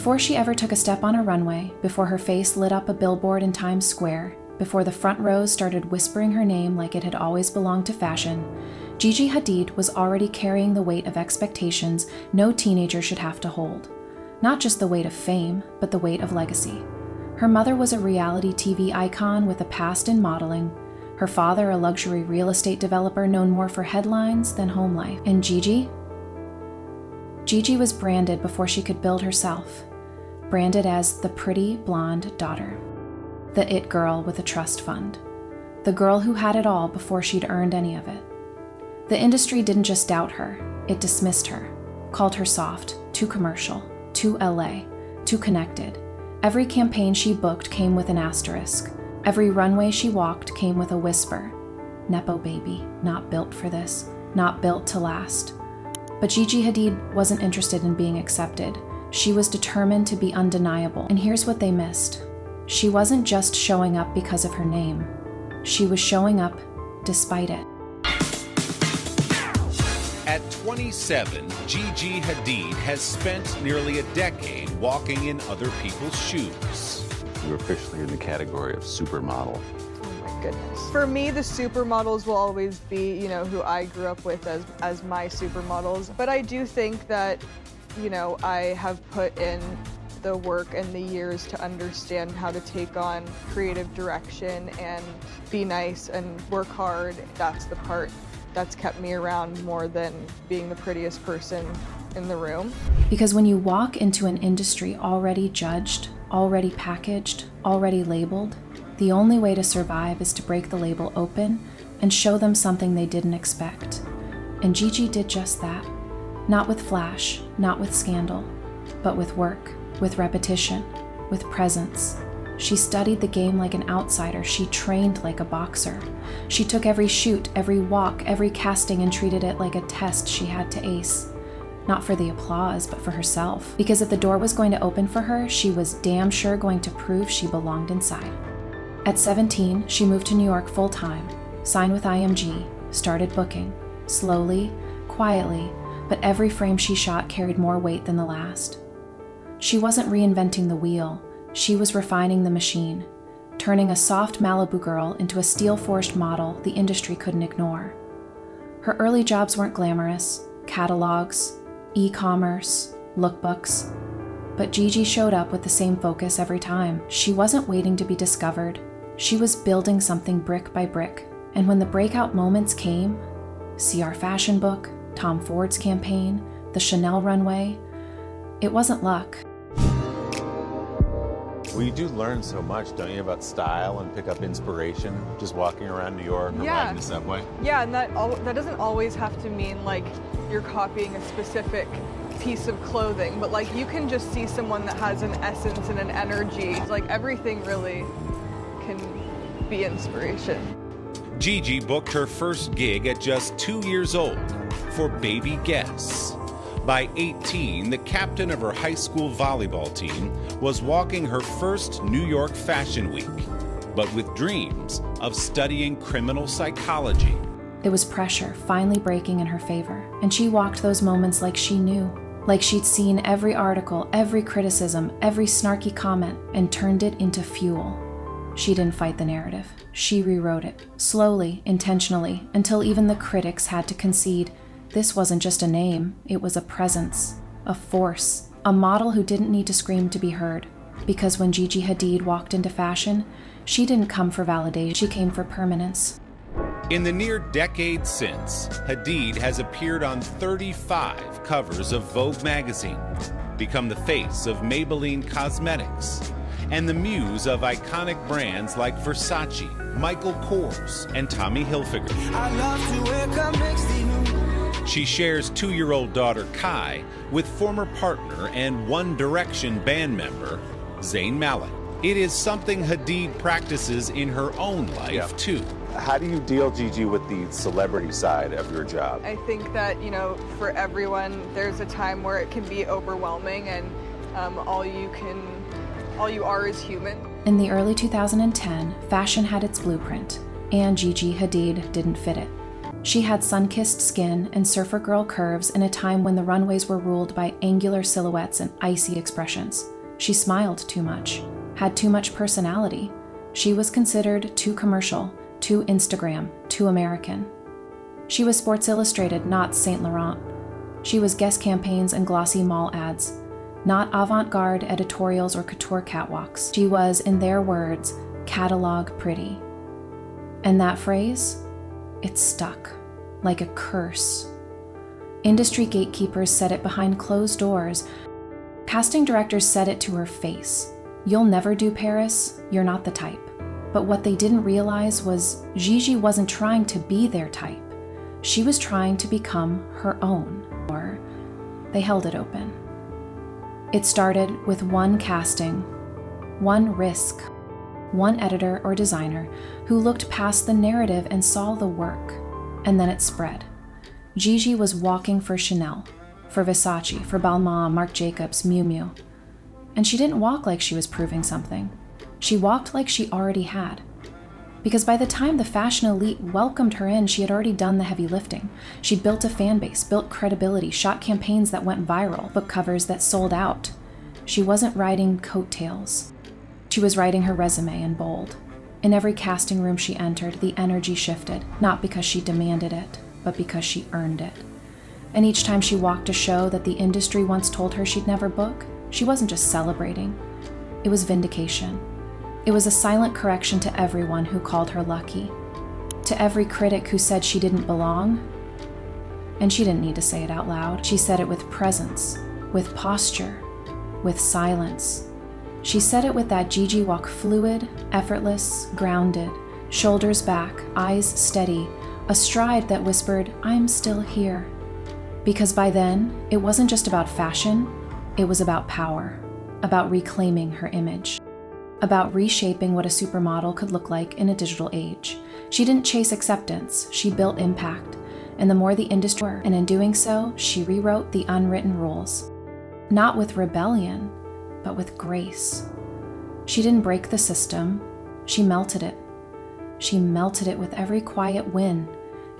Before she ever took a step on a runway, before her face lit up a billboard in Times Square, before the front rows started whispering her name like it had always belonged to fashion, Gigi Hadid was already carrying the weight of expectations no teenager should have to hold. Not just the weight of fame, but the weight of legacy. Her mother was a reality TV icon with a past in modeling, her father a luxury real estate developer known more for headlines than home life. And Gigi was branded before she could build herself, branded as the pretty blonde daughter, the it girl with a trust fund, the girl who had it all before she'd earned any of it. The industry didn't just doubt her, it dismissed her, called her soft, too commercial, too LA, too connected. Every campaign she booked came with an asterisk. Every runway she walked came with a whisper. Nepo baby, not built for this, not built to last. But Gigi Hadid wasn't interested in being accepted. She was determined to be undeniable. And here's what they missed. She wasn't just showing up because of her name. She was showing up despite it. At 27, Gigi Hadid has spent nearly a decade walking in other people's shoes. You're officially in the category of supermodel. Oh my goodness. For me, the supermodels will always be, who I grew up with as my supermodels. But I do think that, I have put in the work and the years to understand how to take on creative direction and be nice and work hard. That's the part that's kept me around more than being the prettiest person in the room. Because when you walk into an industry already judged, already packaged, already labeled, the only way to survive is to break the label open and show them something they didn't expect. And Gigi did just that. Not with flash, not with scandal, but with work, with repetition, with presence. She studied the game like an outsider. She trained like a boxer. She took every shoot, every walk, every casting and treated it like a test she had to ace. Not for the applause, but for herself. Because if the door was going to open for her, she was damn sure going to prove she belonged inside. At 17, she moved to New York full-time, signed with IMG, started booking. Slowly, quietly, but every frame she shot carried more weight than the last. She wasn't reinventing the wheel. She was refining the machine, turning a soft Malibu girl into a steel-forged model the industry couldn't ignore. Her early jobs weren't glamorous, catalogs, e-commerce, lookbooks, but Gigi showed up with the same focus every time. She wasn't waiting to be discovered. She was building something brick by brick, and when the breakout moments came, see our fashion book, Tom Ford's campaign, the Chanel runway, it wasn't luck. Well, you do learn so much, don't you, about style and pick up inspiration just walking around New York or riding the subway? Yeah, and that doesn't always have to mean like you're copying a specific piece of clothing, but like you can just see someone that has an essence and an energy. Like everything really can be inspiration. Gigi booked her first gig at just 2 years old for Baby Guess. By 18, the captain of her high school volleyball team was walking her first New York Fashion Week, but with dreams of studying criminal psychology. There was pressure finally breaking in her favor, and she walked those moments like she knew, like she'd seen every article, every criticism, every snarky comment, and turned it into fuel. She didn't fight the narrative. She rewrote it, slowly, intentionally, until even the critics had to concede this wasn't just a name, it was a presence, a force, a model who didn't need to scream to be heard. Because when Gigi Hadid walked into fashion, she didn't come for validation, she came for permanence. In the near decade since, Hadid has appeared on 35 covers of Vogue magazine, become the face of Maybelline Cosmetics, and the muse of iconic brands like Versace, Michael Kors, and Tommy Hilfiger. I love to wake up next to you. She shares 2-year-old daughter Kai with former partner and One Direction band member Zayn Malik. It is something Hadid practices in her own life too. How do you deal, Gigi, with the celebrity side of your job? I think that, for everyone, there's a time where it can be overwhelming and all you are is human. In the early 2010, fashion had its blueprint, and Gigi Hadid didn't fit it. She had sun-kissed skin and surfer girl curves in a time when the runways were ruled by angular silhouettes and icy expressions. She smiled too much, had too much personality. She was considered too commercial, too Instagram, too American. She was Sports Illustrated, not Saint Laurent. She was guest campaigns and glossy mall ads, not avant-garde editorials or couture catwalks. She was, in their words, catalog pretty. And that phrase, it stuck like a curse. Industry gatekeepers said it behind closed doors. Casting directors said it to her face. You'll never do Paris, you're not the type. But what they didn't realize was Gigi wasn't trying to be their type. She was trying to become her own. Or they held it open. It started with one casting, one risk, one editor or designer who looked past the narrative and saw the work, and then it spread. Gigi was walking for Chanel, for Versace, for Balmain, Marc Jacobs, Miu Miu. And she didn't walk like she was proving something. She walked like she already had. Because by the time the fashion elite welcomed her in, she had already done the heavy lifting. She'd built a fan base, built credibility, shot campaigns that went viral, book covers that sold out. She wasn't riding coattails. She was writing her resume in bold. In every casting room she entered, the energy shifted, not because she demanded it, but because she earned it. And each time she walked a show that the industry once told her she'd never book, she wasn't just celebrating. It was vindication. It was a silent correction to everyone who called her lucky, to every critic who said she didn't belong. And she didn't need to say it out loud. She said it with presence, with posture, with silence. She said it with that Gigi walk, fluid, effortless, grounded, shoulders back, eyes steady, a stride that whispered, "I'm still here." Because by then, it wasn't just about fashion, it was about power, about reclaiming her image, about reshaping what a supermodel could look like in a digital age. She didn't chase acceptance, she built impact, and the more the industry, and in doing so, she rewrote the unwritten rules. Not with rebellion, but with grace. She didn't break the system, she melted it. She melted it with every quiet win,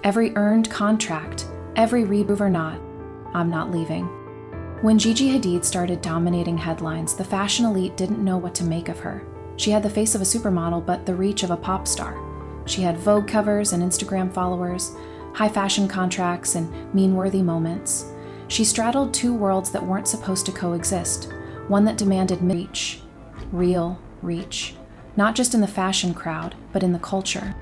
every earned contract, every reprove or not, I'm not leaving. When Gigi Hadid started dominating headlines, the fashion elite didn't know what to make of her. She had the face of a supermodel, but the reach of a pop star. She had Vogue covers and Instagram followers, high fashion contracts and meme-worthy moments. She straddled two worlds that weren't supposed to coexist, one that demanded reach, real reach, not just in the fashion crowd, but in the culture.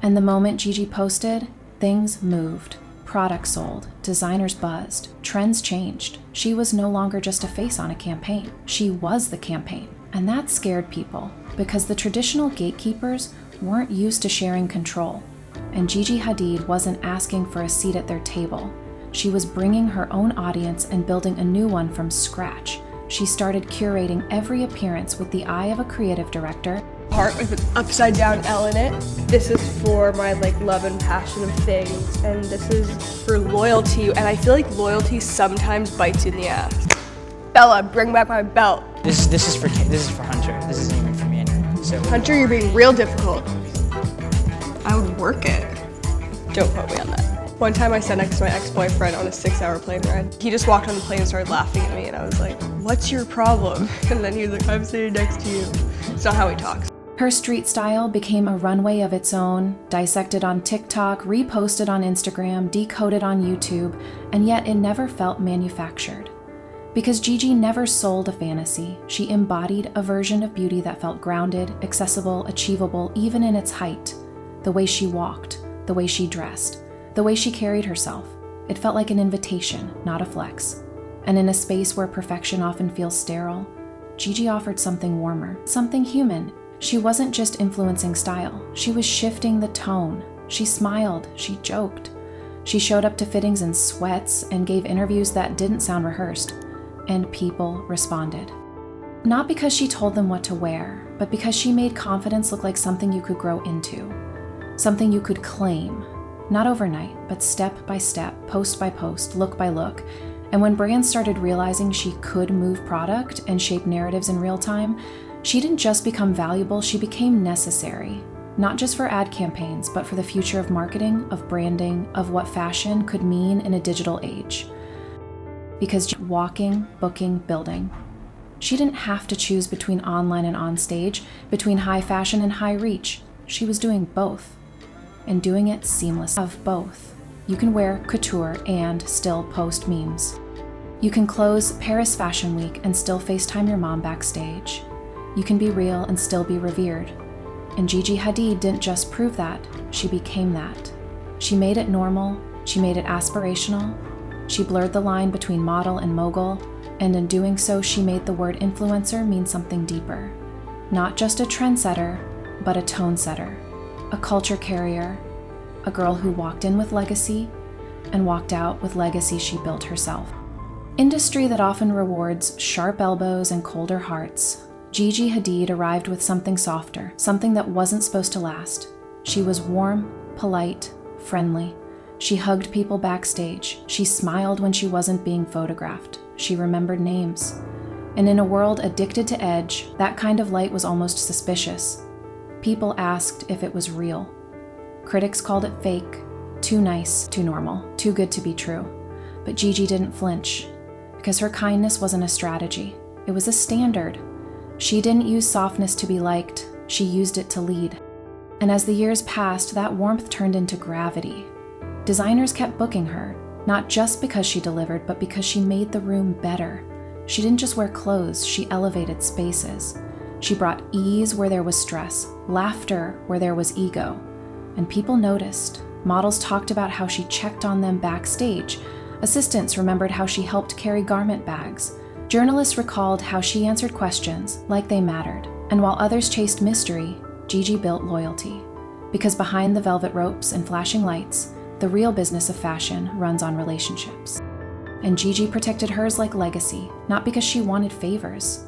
And the moment Gigi posted, things moved. Products sold, designers buzzed, trends changed. She was no longer just a face on a campaign. She was the campaign. And that scared people, because the traditional gatekeepers weren't used to sharing control. And Gigi Hadid wasn't asking for a seat at their table. She was bringing her own audience and building a new one from scratch. She started curating every appearance with the eye of a creative director. Heart with an upside down L in it. This is for my love and passion of things, and this is for loyalty, and I feel like loyalty sometimes bites you in the ass. Bella, bring back my belt. This is for Hunter. This isn't even for me anymore. So Hunter, you're being real difficult. I would work it. Don't quote me on that. One time I sat next to my ex-boyfriend on a 6-hour plane ride. He just walked on the plane and started laughing at me, and I was like, "What's your problem?" And then he was like, "I'm sitting next to you." It's not how he talks. Her street style became a runway of its own, dissected on TikTok, reposted on Instagram, decoded on YouTube, and yet it never felt manufactured. Because Gigi never sold a fantasy, she embodied a version of beauty that felt grounded, accessible, achievable, even in its height. The way she walked, the way she dressed, the way she carried herself. It felt like an invitation, not a flex. And in a space where perfection often feels sterile, Gigi offered something warmer, something human. She wasn't just influencing style, she was shifting the tone. She smiled, she joked. She showed up to fittings in sweats and gave interviews that didn't sound rehearsed, and people responded. Not because she told them what to wear, but because she made confidence look like something you could grow into, something you could claim, not overnight, but step by step, post by post, look by look. And when brands started realizing she could move product and shape narratives in real time, she didn't just become valuable, she became necessary. not just for ad campaigns, but for the future of marketing, of branding, of what fashion could mean in a digital age. Because walking, booking, building. She didn't have to choose between online and on stage, between high fashion and high reach. She was doing both, and doing it seamlessly. Of both. You can wear couture and still post memes. You can close Paris Fashion Week and still FaceTime your mom backstage. You can be real and still be revered. And Gigi Hadid didn't just prove that, she became that. She made it normal, she made it aspirational, she blurred the line between model and mogul, and in doing so, she made the word influencer mean something deeper. Not just a trendsetter, but a tone setter, a culture carrier, a girl who walked in with legacy and walked out with legacy she built herself. Industry that often rewards sharp elbows and colder hearts, Gigi Hadid arrived with something softer, something that wasn't supposed to last. She was warm, polite, friendly. She hugged people backstage. She smiled when she wasn't being photographed. She remembered names. And in a world addicted to edge, that kind of light was almost suspicious. People asked if it was real. Critics called it fake, too nice, too normal, too good to be true. But Gigi didn't flinch, because her kindness wasn't a strategy. It was a standard. She didn't use softness to be liked, she used it to lead. And as the years passed, that warmth turned into gravity. Designers kept booking her, not just because she delivered, but because she made the room better. She didn't just wear clothes, she elevated spaces. She brought ease where there was stress, laughter where there was ego. And people noticed. Models talked about how she checked on them backstage. Assistants remembered how she helped carry garment bags. Journalists recalled how she answered questions like they mattered. And while others chased mystery, Gigi built loyalty. Because behind the velvet ropes and flashing lights, the real business of fashion runs on relationships. And Gigi protected hers like legacy, not because she wanted favors,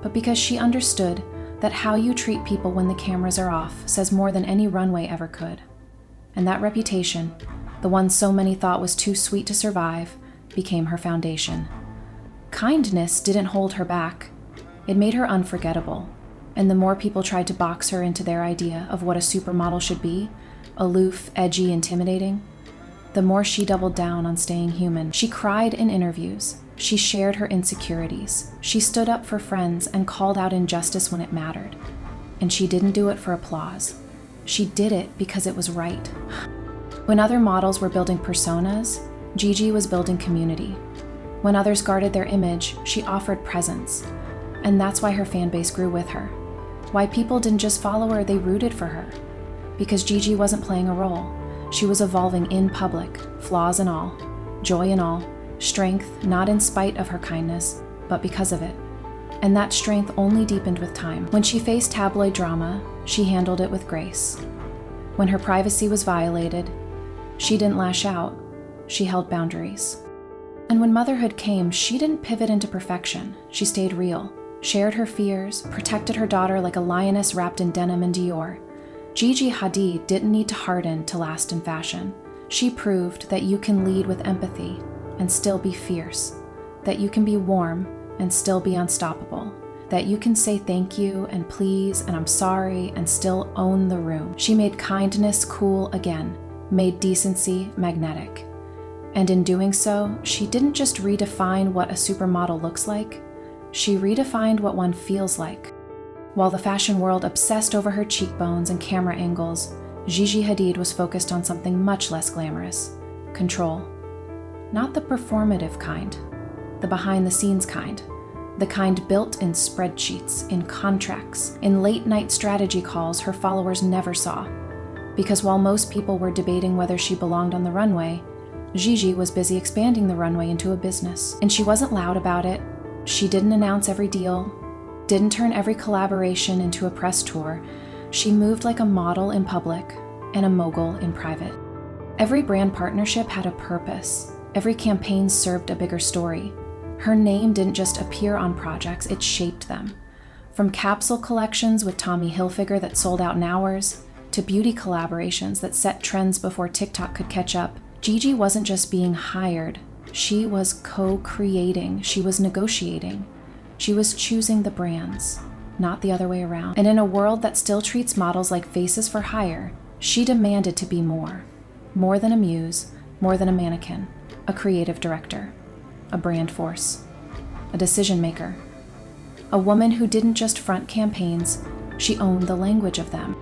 but because she understood that how you treat people when the cameras are off says more than any runway ever could. And that reputation, the one so many thought was too sweet to survive, became her foundation. Kindness didn't hold her back. It made her unforgettable. And the more people tried to box her into their idea of what a supermodel should be, aloof, edgy, intimidating, the more she doubled down on staying human. She cried in interviews. She shared her insecurities. She stood up for friends and called out injustice when it mattered. And she didn't do it for applause. She did it because it was right. When other models were building personas, Gigi was building community. When others guarded their image, she offered presence. And that's why her fan base grew with her. Why people didn't just follow her, they rooted for her. Because Gigi wasn't playing a role. She was evolving in public, flaws and all, joy and all, strength not in spite of her kindness, but because of it. And that strength only deepened with time. When she faced tabloid drama, she handled it with grace. When her privacy was violated, she didn't lash out, she held boundaries. And when motherhood came, she didn't pivot into perfection. She stayed real, shared her fears, protected her daughter like a lioness wrapped in denim and Dior. Gigi Hadid didn't need to harden to last in fashion. She proved that you can lead with empathy and still be fierce, that you can be warm and still be unstoppable, that you can say thank you and please and I'm sorry and still own the room. She made kindness cool again, made decency magnetic. And in doing so, she didn't just redefine what a supermodel looks like, she redefined what one feels like. While the fashion world obsessed over her cheekbones and camera angles, Gigi Hadid was focused on something much less glamorous: control. Not the performative kind, the behind-the-scenes kind, the kind built in spreadsheets, in contracts, in late-night strategy calls her followers never saw. Because while most people were debating whether she belonged on the runway, Gigi was busy expanding the runway into a business. And she wasn't loud about it. She didn't announce every deal, didn't turn every collaboration into a press tour. She moved like a model in public and a mogul in private. Every brand partnership had a purpose. Every campaign served a bigger story. Her name didn't just appear on projects, it shaped them. From capsule collections with Tommy Hilfiger that sold out in hours, to beauty collaborations that set trends before TikTok could catch up, Gigi wasn't just being hired. She was co-creating, she was negotiating. She was choosing the brands, not the other way around. And in a world that still treats models like faces for hire, she demanded to be more. More than a muse, more than a mannequin, a creative director, a brand force, a decision maker, a woman who didn't just front campaigns, she owned the language of them.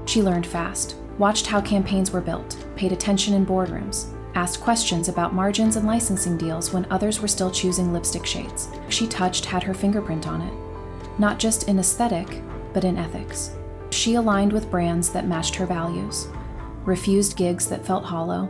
She learned fast, watched how campaigns were built, paid attention in boardrooms, asked questions about margins and licensing deals when others were still choosing lipstick shades. She touched had her fingerprint on it, not just in aesthetic, but in ethics. She aligned with brands that matched her values, refused gigs that felt hollow.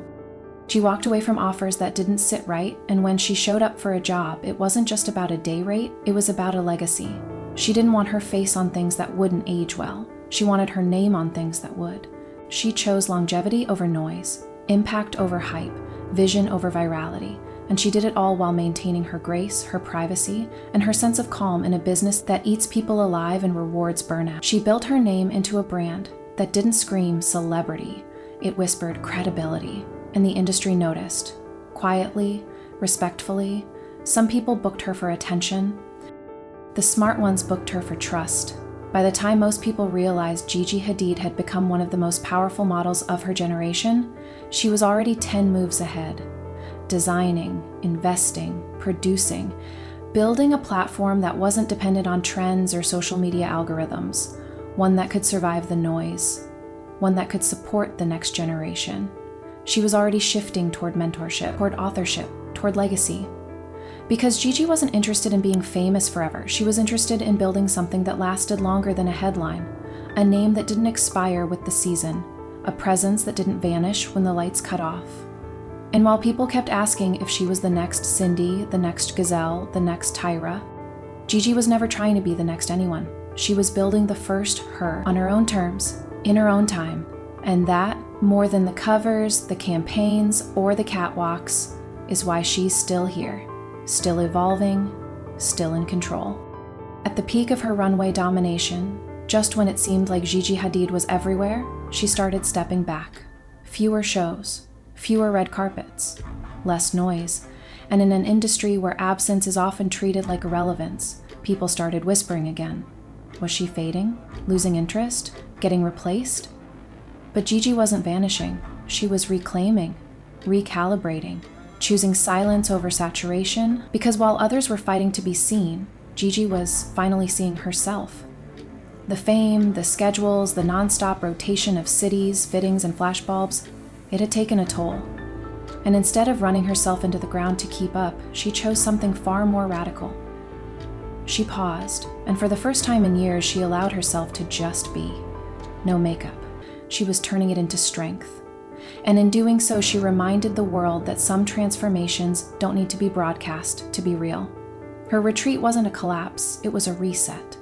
She walked away from offers that didn't sit right, and when she showed up for a job, it wasn't just about a day rate, it was about a legacy. She didn't want her face on things that wouldn't age well. She wanted her name on things that would. She chose longevity over noise, impact over hype, vision over virality, and she did it all while maintaining her grace, her privacy, and her sense of calm in a business that eats people alive and rewards burnout. She built her name into a brand that didn't scream celebrity, it whispered credibility, and the industry noticed. Quietly, respectfully, some people booked her for attention. The smart ones booked her for trust. By the time most people realized Gigi Hadid had become one of the most powerful models of her generation, she was already 10 moves ahead. Designing, investing, producing, building a platform that wasn't dependent on trends or social media algorithms, one that could survive the noise, one that could support the next generation. She was already shifting toward mentorship, toward authorship, toward legacy. Because Gigi wasn't interested in being famous forever, she was interested in building something that lasted longer than a headline, a name that didn't expire with the season, a presence that didn't vanish when the lights cut off. And while people kept asking if she was the next Cindy, the next Gazelle, the next Tyra, Gigi was never trying to be the next anyone. She was building the first her on her own terms, in her own time. And that, more than the covers, the campaigns, or the catwalks, is why she's still here, still evolving, still in control. At the peak of her runway domination, just when it seemed like Gigi Hadid was everywhere, she started stepping back. Fewer shows, fewer red carpets, less noise, and in an industry where absence is often treated like irrelevance, people started whispering again. Was she fading? Losing interest? Getting replaced? But Gigi wasn't vanishing. She was reclaiming, recalibrating, choosing silence over saturation, because while others were fighting to be seen, Gigi was finally seeing herself. The fame, the schedules, the nonstop rotation of cities, fittings, and flashbulbs, it had taken a toll. And instead of running herself into the ground to keep up, she chose something far more radical. She paused, and for the first time in years, she allowed herself to just be. No makeup. She was turning it into strength. And in doing so, she reminded the world that some transformations don't need to be broadcast to be real. Her retreat wasn't a collapse, it was a reset.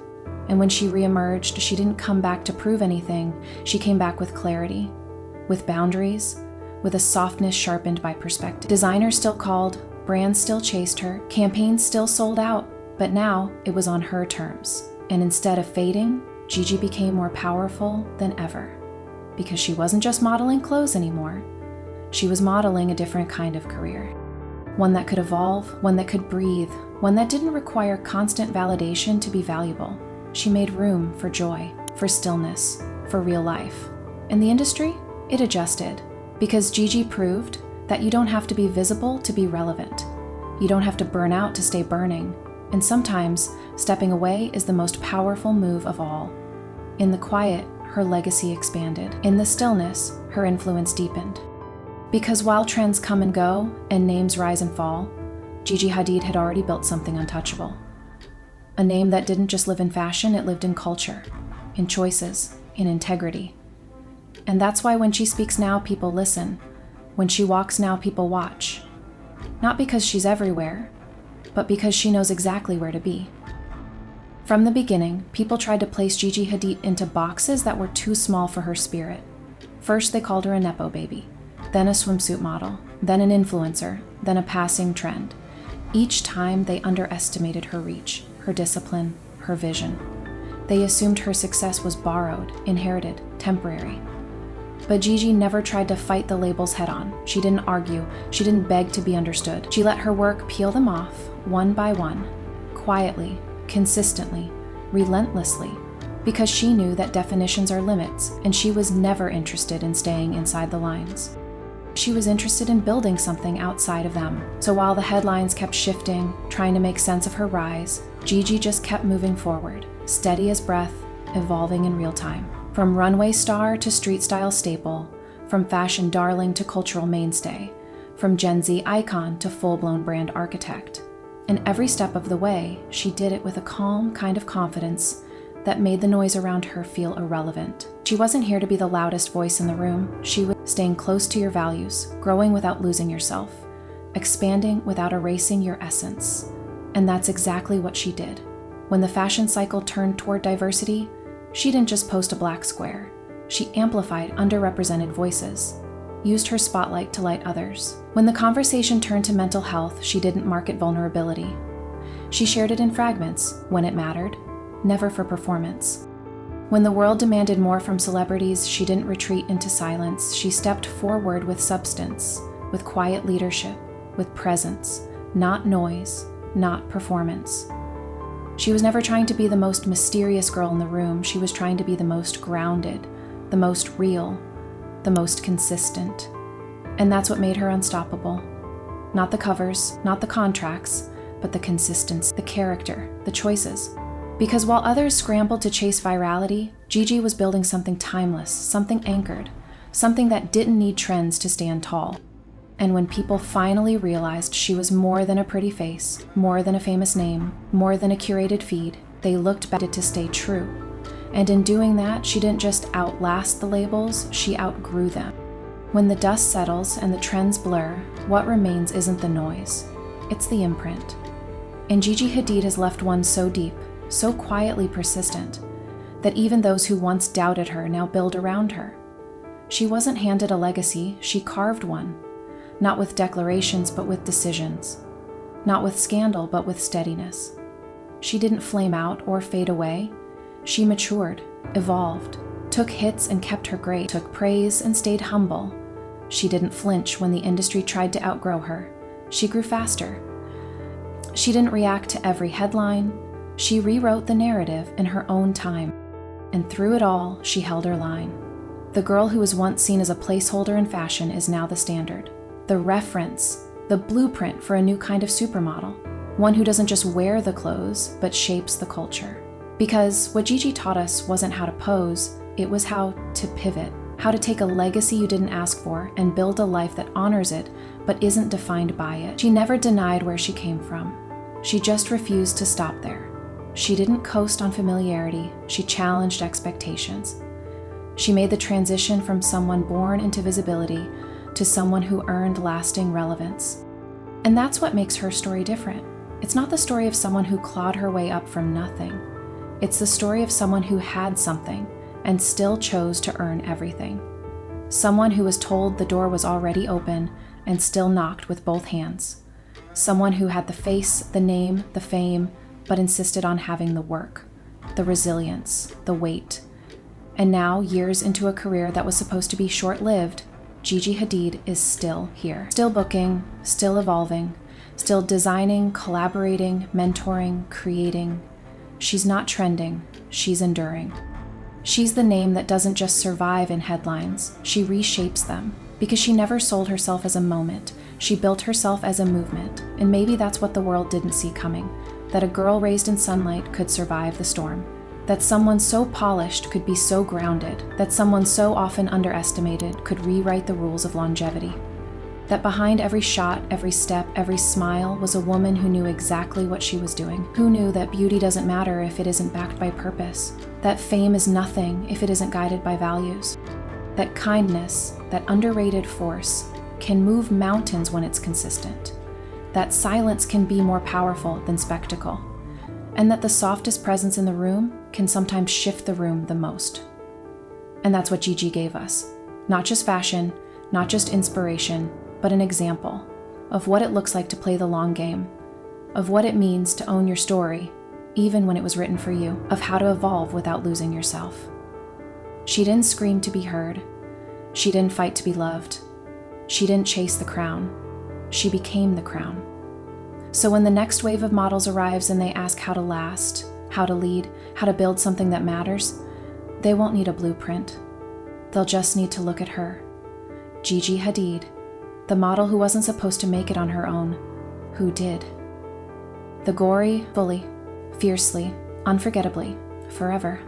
And when she reemerged, she didn't come back to prove anything. She came back with clarity, with boundaries, with a softness sharpened by perspective. Designers still called, brands still chased her, campaigns still sold out, but now it was on her terms. And instead of fading, Gigi became more powerful than ever. Because she wasn't just modeling clothes anymore. She was modeling a different kind of career. One that could evolve, one that could breathe, one that didn't require constant validation to be valuable. She made room for joy, for stillness, for real life. And the industry, it adjusted. Because Gigi proved that you don't have to be visible to be relevant. You don't have to burn out to stay burning. And sometimes, stepping away is the most powerful move of all. In the quiet, her legacy expanded. In the stillness, her influence deepened. Because while trends come and go, and names rise and fall, Gigi Hadid had already built something untouchable. A name that didn't just live in fashion, it lived in culture, in choices, in integrity. And that's why when she speaks now, people listen. When she walks now, people watch. Not because she's everywhere, but because she knows exactly where to be. From the beginning, people tried to place Gigi Hadid into boxes that were too small for her spirit. First, they called her a Nepo baby, then a swimsuit model, then an influencer, then a passing trend. Each time, they underestimated her reach, her discipline, her vision. They assumed her success was borrowed, inherited, temporary. But Gigi never tried to fight the labels head-on. She didn't argue. She didn't beg to be understood. She let her work peel them off, one by one, quietly, consistently, relentlessly, because she knew that definitions are limits, and she was never interested in staying inside the lines. She was interested in building something outside of them. So while the headlines kept shifting, trying to make sense of her rise, Gigi just kept moving forward, steady as breath, evolving in real time. From runway star to street style staple, from fashion darling to cultural mainstay, from Gen Z icon to full-blown brand architect. And every step of the way, she did it with a calm kind of confidence that made the noise around her feel irrelevant. She wasn't here to be the loudest voice in the room. She was staying close to your values, growing without losing yourself, expanding without erasing your essence. And that's exactly what she did. When the fashion cycle turned toward diversity, she didn't just post a black square. She amplified underrepresented voices, used her spotlight to light others. When the conversation turned to mental health, she didn't market vulnerability. She shared it in fragments when it mattered, never for performance. When the world demanded more from celebrities, she didn't retreat into silence. She stepped forward with substance, with quiet leadership, with presence, not noise, not performance. She was never trying to be the most mysterious girl in the room. She was trying to be the most grounded, the most real, the most consistent. And that's what made her unstoppable. Not the covers, not the contracts, but the consistency, the character, the choices. Because while others scrambled to chase virality, Gigi was building something timeless, something anchored, something that didn't need trends to stand tall. And when people finally realized she was more than a pretty face, more than a famous name, more than a curated feed, they looked back to stay true. And in doing that, she didn't just outlast the labels, she outgrew them. When the dust settles and the trends blur, what remains isn't the noise, it's the imprint. And Gigi Hadid has left one so deep, so quietly persistent, that even those who once doubted her now build around her. She wasn't handed a legacy, she carved one. Not with declarations, but with decisions. Not with scandal, but with steadiness. She didn't flame out or fade away. She matured, evolved, took hits and kept her great, took praise and stayed humble. She didn't flinch when the industry tried to outgrow her. She grew faster. She didn't react to every headline. She rewrote the narrative in her own time. And through it all, she held her line. The girl who was once seen as a placeholder in fashion is now the standard. The reference, the blueprint for a new kind of supermodel. One who doesn't just wear the clothes, but shapes the culture. Because what Gigi taught us wasn't how to pose, it was how to pivot. How to take a legacy you didn't ask for and build a life that honors it, but isn't defined by it. She never denied where she came from. She just refused to stop there. She didn't coast on familiarity, she challenged expectations. She made the transition from someone born into visibility to someone who earned lasting relevance. And that's what makes her story different. It's not the story of someone who clawed her way up from nothing. It's the story of someone who had something and still chose to earn everything. Someone who was told the door was already open and still knocked with both hands. Someone who had the face, the name, the fame, but insisted on having the work, the resilience, the weight. And now, years into a career that was supposed to be short-lived, Gigi Hadid is still here. Still booking, still evolving, still designing, collaborating, mentoring, creating. She's not trending, she's enduring. She's the name that doesn't just survive in headlines, she reshapes them. Because she never sold herself as a moment, she built herself as a movement. And maybe that's what the world didn't see coming. That a girl raised in sunlight could survive the storm. That someone so polished could be so grounded. That someone so often underestimated could rewrite the rules of longevity. That behind every shot, every step, every smile was a woman who knew exactly what she was doing. Who knew that beauty doesn't matter if it isn't backed by purpose. That fame is nothing if it isn't guided by values. That kindness, that underrated force, can move mountains when it's consistent. That silence can be more powerful than spectacle, and that the softest presence in the room can sometimes shift the room the most. And that's what Gigi gave us. Not just fashion, not just inspiration, but an example of what it looks like to play the long game, of what it means to own your story, even when it was written for you, of how to evolve without losing yourself. She didn't scream to be heard. She didn't fight to be loved. She didn't chase the crown. She became the crown. So when the next wave of models arrives and they ask how to last, how to lead, how to build something that matters, they won't need a blueprint. They'll just need to look at her. Gigi Hadid, the model who wasn't supposed to make it on her own, who did. The gory, fully, fiercely, unforgettably, forever.